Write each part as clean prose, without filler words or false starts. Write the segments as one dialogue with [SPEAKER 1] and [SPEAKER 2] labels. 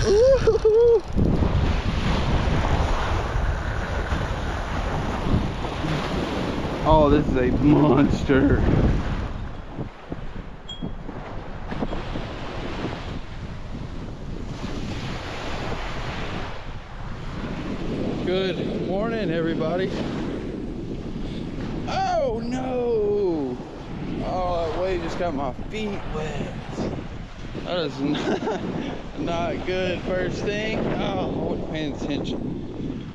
[SPEAKER 1] Ooh. Oh, this is a monster. Good morning, everybody. Oh no! Oh, that wave just got my feet wet. That is not good first thing. Oh, I wasn't paying attention.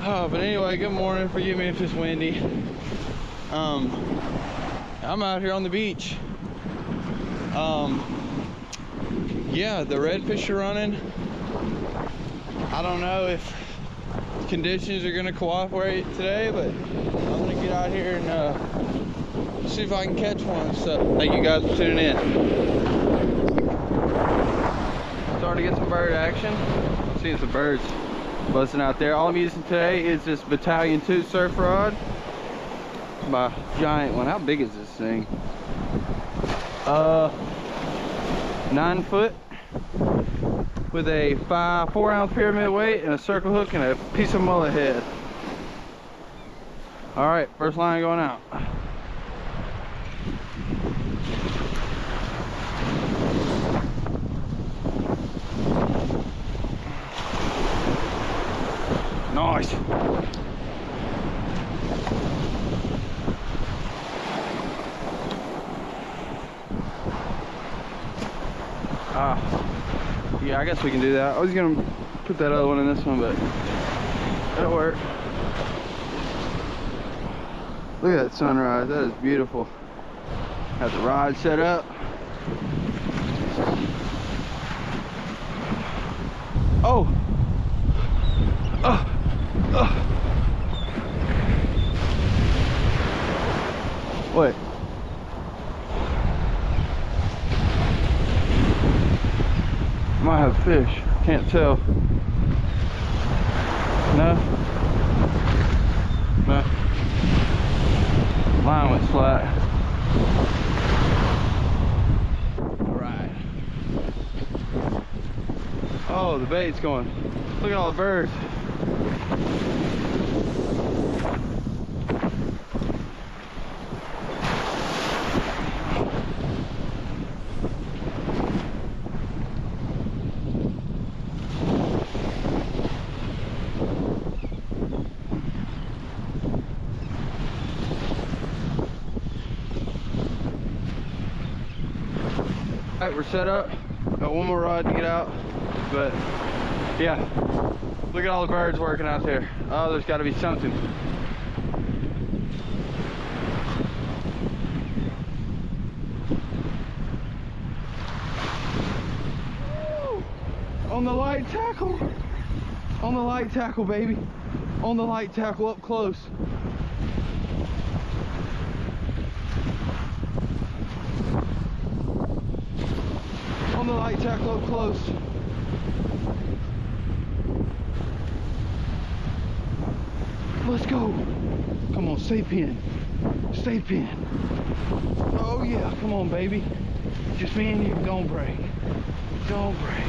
[SPEAKER 1] Oh, but anyway, good morning. Forgive me if it's windy. I'm out here on the beach. Yeah, the redfish are running. I don't know if conditions are gonna cooperate today, but I'm gonna get out here and see if I can catch one. So thank you guys for tuning in. Starting to get some bird action. Seeing some birds buzzing out there. All I'm using today is this Battalion 2 surf rod. My giant one. How big is this thing? 9 foot with a 4-ounce pyramid weight and a circle hook and a piece of mullet head. All right, first line going out. Nice. Yeah, I guess we can do that. I was gonna put that other one in this one, but that'll work. Look at that sunrise. That is beautiful. Got the rod set up. Oh. What? Might have fish. Can't tell. No? No. Line went flat. Alright. Oh, the bait's going. Look at all the birds. Alright, we're set up. Got one more rod to get out, but yeah, look at all the birds working out there. Oh, there's got to be something. Woo! On the light tackle. On the light tackle, baby. On the light tackle up close. On the light tackle up close. Let's go. Come on, stay pinned. Stay pinned. Oh yeah, come on, baby. Just me and you. Don't break. Don't break.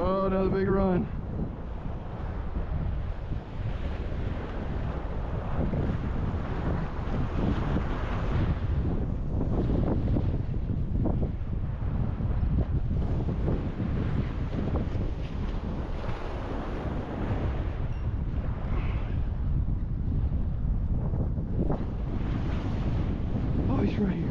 [SPEAKER 1] Oh, another big run. Oh, he's right here.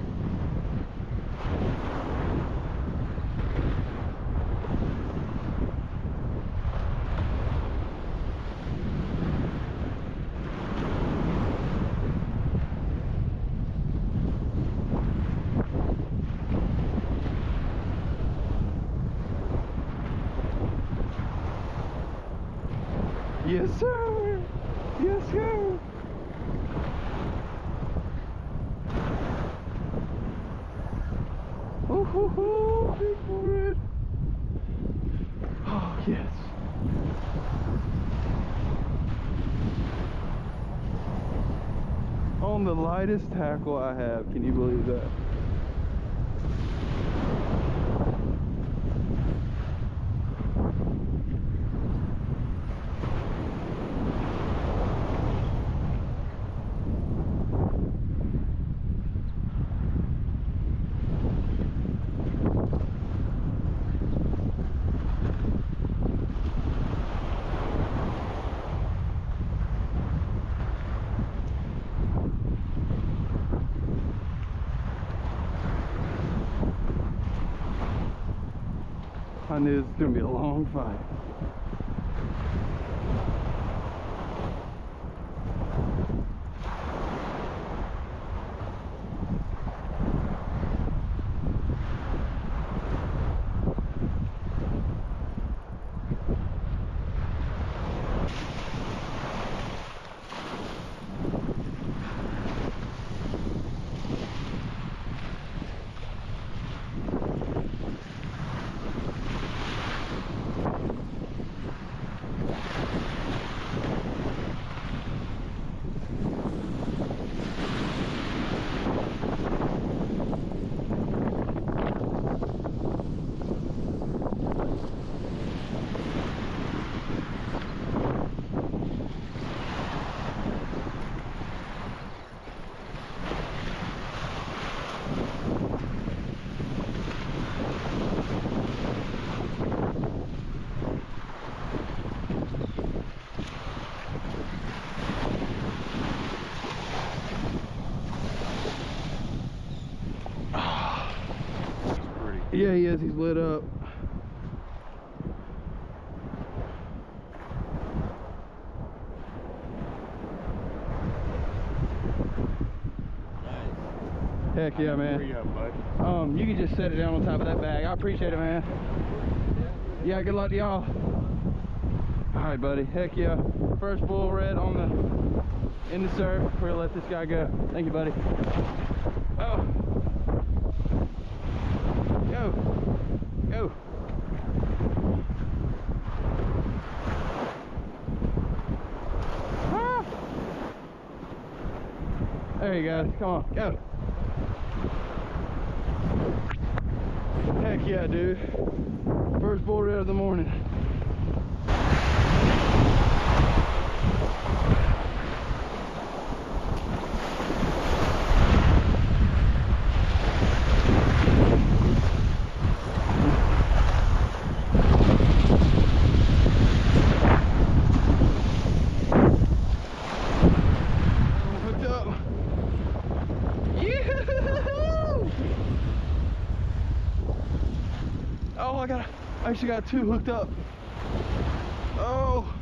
[SPEAKER 1] Yes, sir. Yes, sir. Ooh, hoo, hoo. Big red. Oh, yes. On the lightest tackle I have. Can you believe that? I knew this was going to be a long fight. Yeah, he is. He's lit up. Heck yeah, man.
[SPEAKER 2] Where you at, bud?
[SPEAKER 1] You can just set it down on top of that bag. I appreciate it, man. Yeah, good luck to y'all. All right, buddy. Heck yeah. First bull red on the in the surf. We're gonna let this guy go. Thank you, buddy. Oh. Go. Go. Ah. There you go. Come on, go. Heck yeah, dude. First bull red of the morning. Hooked up. Yeah. Oh, I actually got two hooked up. Oh.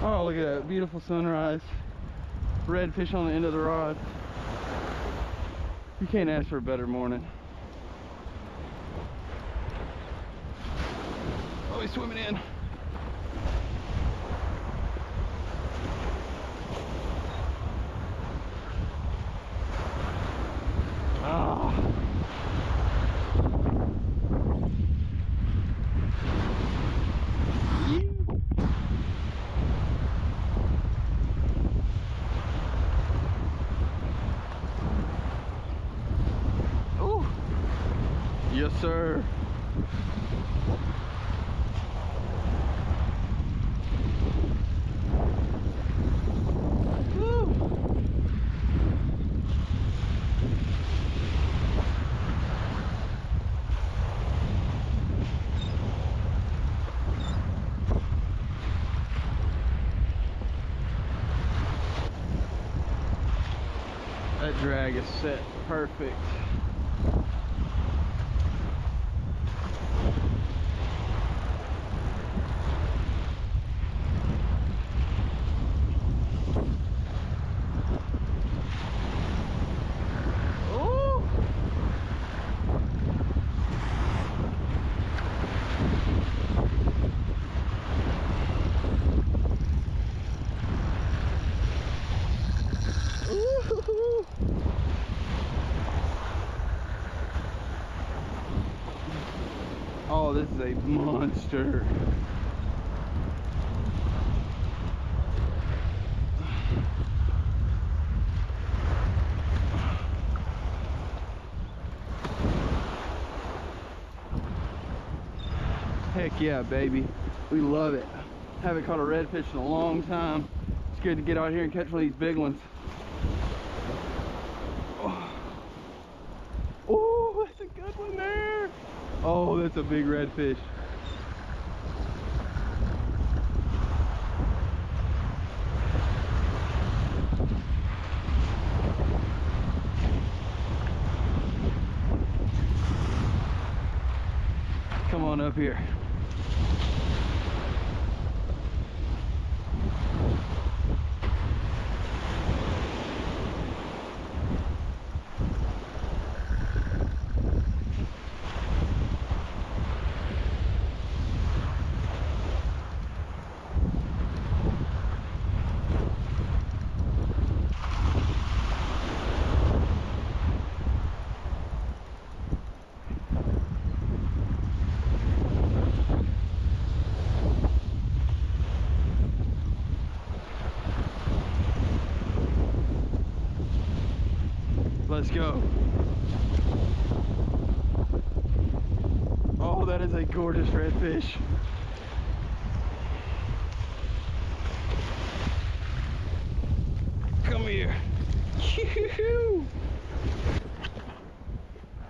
[SPEAKER 1] Oh, look at that beautiful sunrise. Redfish on the end of the rod. You can't ask for a better morning. Oh, he's swimming in. Ah. Oh. Yes, sir. Woo. That drag is set perfect. Oh, this is a monster. Heck yeah, baby. We love it. Haven't caught a redfish in a long time. It's good to get out here and catch one of these big ones. Oh, that's a good one there. Oh, that's a big redfish. Come on up here. Let's go. Oh, that is a gorgeous redfish. Come here.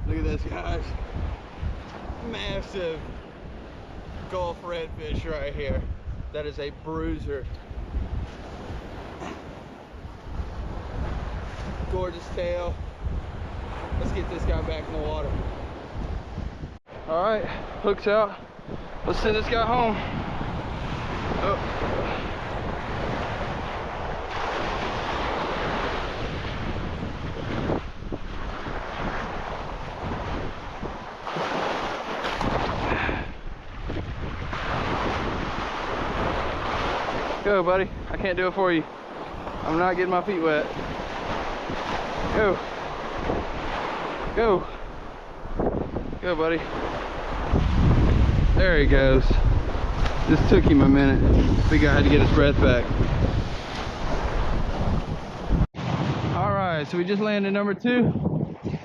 [SPEAKER 1] Look at this, guys. Massive Gulf redfish right here. That is a bruiser. Gorgeous tail. Let's get this guy back in the water. All right, hook's out. Let's send this guy home. Oh. Go, buddy. I can't do it for you. I'm not getting my feet wet. Go. Go. Go, buddy. There he goes. This took him a minute. Big guy had to get his breath back. Alright, so we just landed number 2.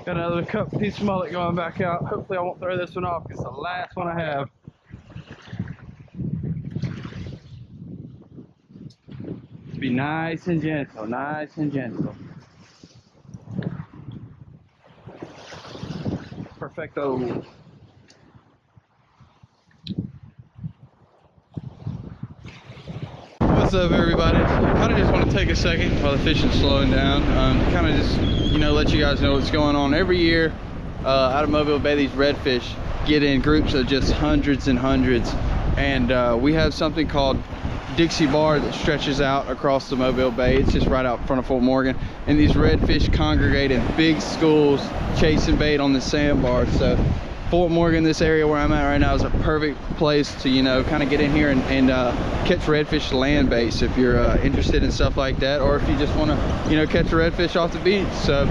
[SPEAKER 1] Got another cup piece of mullet going back out. Hopefully I won't throw this one off because it's the last one I have. Be nice and gentle, nice and gentle. Perfecto. What's up, everybody? Kind of just want to take a second while the fishing's slowing down. Kind of just, you know, let you guys know what's going on. Every year out of Mobile Bay, these redfish get in groups of just hundreds and hundreds. And we have something called Dixie Bar that stretches out across the Mobile Bay. It's just right out front of Fort Morgan, and these redfish congregate in big schools chasing bait on the sandbar. So Fort Morgan, this area where I'm at right now, is a perfect place to, you know, kind of get in here and catch redfish land base if you're interested in stuff like that, or if you just want to, you know, catch a redfish off the beach. So,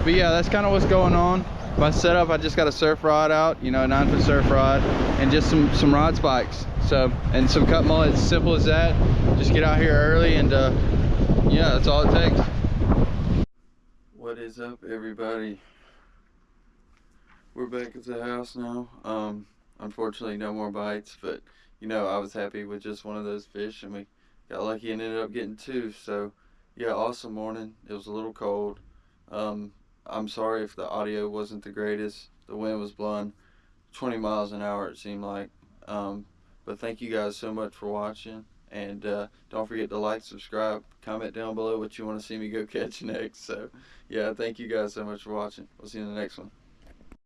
[SPEAKER 1] but yeah, that's kind of what's going on. My setup, I just got a surf rod out, you know, a 9-foot surf rod, and just some rod spikes. So, and some cut mullet, as simple as that. Just get out here early, and yeah, that's all it takes. What is up, everybody? We're back at the house now. Unfortunately, no more bites, but you know, I was happy with just one of those fish, and we got lucky and ended up getting 2. So yeah, awesome morning. It was a little cold. I'm sorry if the audio wasn't the greatest. The wind was blowing 20 miles an hour, it seemed like. But thank you guys so much for watching, and don't forget to like, subscribe, comment down below what you want to see me go catch next. So yeah, thank you guys so much for watching. We'll see you in the next one.